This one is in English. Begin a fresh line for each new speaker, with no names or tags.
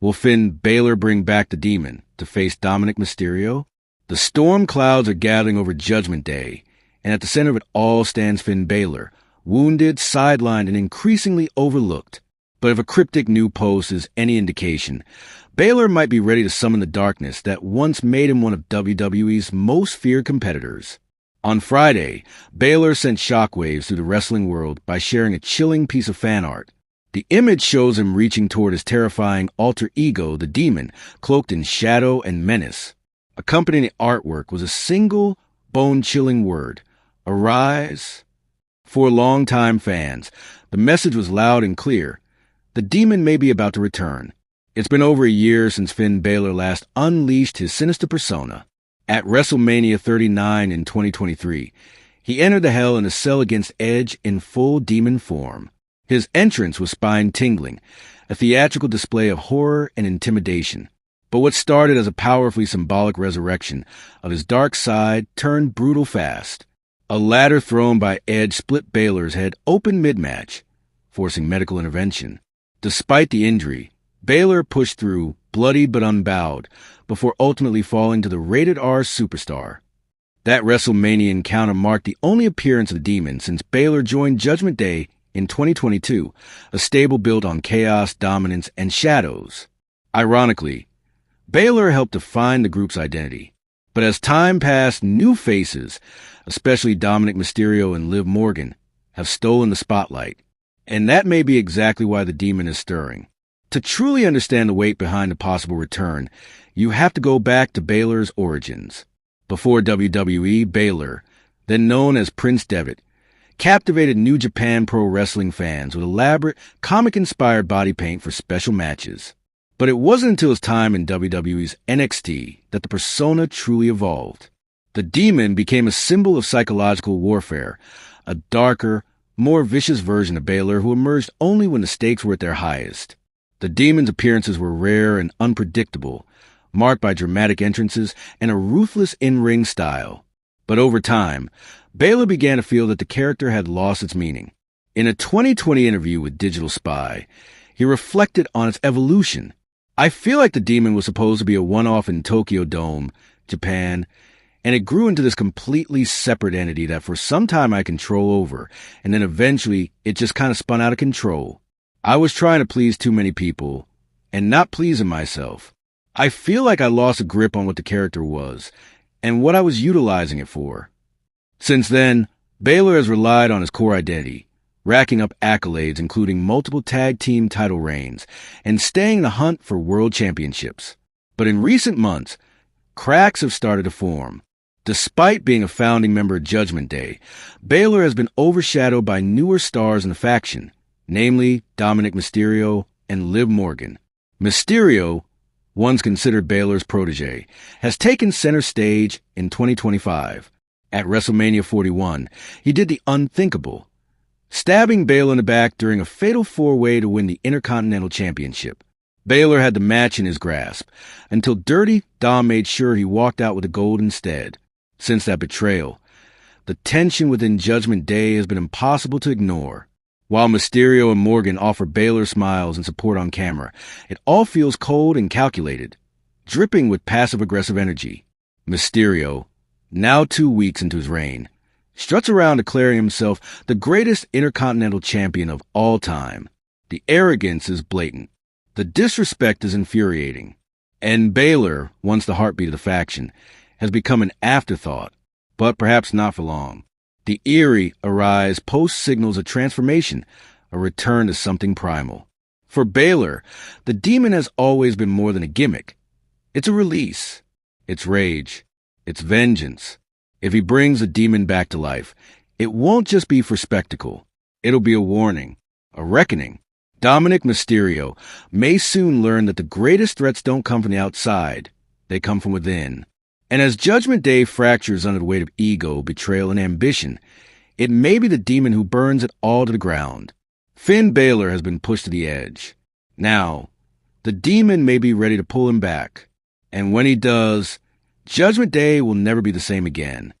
Will Finn Bálor bring back the Demon to face Dominik Mysterio? The storm clouds are gathering over Judgment Day, and at the center of it all stands Finn Bálor, wounded, sidelined, and increasingly overlooked. But if a cryptic new post is any indication, Bálor might be ready to summon the darkness that once made him one of WWE's most feared competitors. On Friday, Bálor sent shockwaves through the wrestling world by sharing a chilling piece of fan art. The image shows him reaching toward his terrifying alter ego, the Demon, cloaked in shadow and menace. Accompanying the artwork was a single, bone-chilling word: Arise. For longtime fans, the message was loud and clear. The Demon may be about to return. It's been over a year since Finn Bálor last unleashed his sinister persona. At WrestleMania 39 in 2023, he entered the Hell in a Cell against Edge in full demon form. His entrance was spine-tingling, a theatrical display of horror and intimidation. But what started as a powerfully symbolic resurrection of his dark side turned brutal fast. A ladder thrown by Edge split Bálor's head open mid-match, forcing medical intervention. Despite the injury, Bálor pushed through, bloody but unbowed, before ultimately falling to the rated R superstar. That WrestleMania encounter marked the only appearance of the Demon since Bálor joined Judgment Day in 2022, a stable built on chaos, dominance, and shadows. Ironically, Bálor helped define the group's identity. But as time passed, new faces, especially Dominik Mysterio and Liv Morgan, have stolen the spotlight. And that may be exactly why the Demon is stirring. To truly understand the weight behind a possible return, you have to go back to Bálor's origins. Before WWE, Bálor, then known as Prince Devitt, captivated New Japan Pro Wrestling fans with elaborate, comic-inspired body paint for special matches. But it wasn't until his time in WWE's NXT that the persona truly evolved. The Demon became a symbol of psychological warfare, a darker, more vicious version of Bálor who emerged only when the stakes were at their highest. The Demon's appearances were rare and unpredictable, marked by dramatic entrances and a ruthless in-ring style. But over time, Bálor began to feel that the character had lost its meaning. In a 2020 interview with Digital Spy, he reflected on its evolution. "I feel like the Demon was supposed to be a one-off in Tokyo Dome, Japan, and it grew into this completely separate entity that for some time I control over, and then eventually it just kind of spun out of control. I was trying to please too many people, and not pleasing myself. I feel like I lost a grip on what the character was, and what I was utilizing it for." Since then, Bálor has relied on his core identity, racking up accolades including multiple tag team title reigns, and staying in the hunt for world championships. But in recent months, cracks have started to form. Despite being a founding member of Judgment Day, Bálor has been overshadowed by newer stars in the faction, namely Dominik Mysterio and Liv Morgan. Mysterio, once considered Bálor's protege, has taken center stage in 2025. At WrestleMania 41, he did the unthinkable, stabbing Bálor in the back during a fatal four-way to win the Intercontinental Championship. Bálor had the match in his grasp, until Dirty Dom made sure he walked out with the gold instead. Since that betrayal, the tension within Judgment Day has been impossible to ignore. While Mysterio and Morgan offer Bálor smiles and support on camera, it all feels cold and calculated, dripping with passive-aggressive energy. Mysterio, now 2 weeks into his reign, struts around declaring himself the greatest Intercontinental Champion of all time. The arrogance is blatant. The disrespect is infuriating. And Bálor, once the heartbeat of the faction, has become an afterthought, but perhaps not for long. The eerie Arise post signals a transformation, a return to something primal. For Bálor, the Demon has always been more than a gimmick. It's a release. It's rage. It's vengeance. If he brings the Demon back to life, it won't just be for spectacle. It'll be a warning, a reckoning. Dominik Mysterio may soon learn that the greatest threats don't come from the outside. They come from within. And as Judgment Day fractures under the weight of ego, betrayal, and ambition, it may be the Demon who burns it all to the ground. Finn Bálor has been pushed to the edge. Now, the Demon may be ready to pull him back. And when he does, Judgment Day will never be the same again.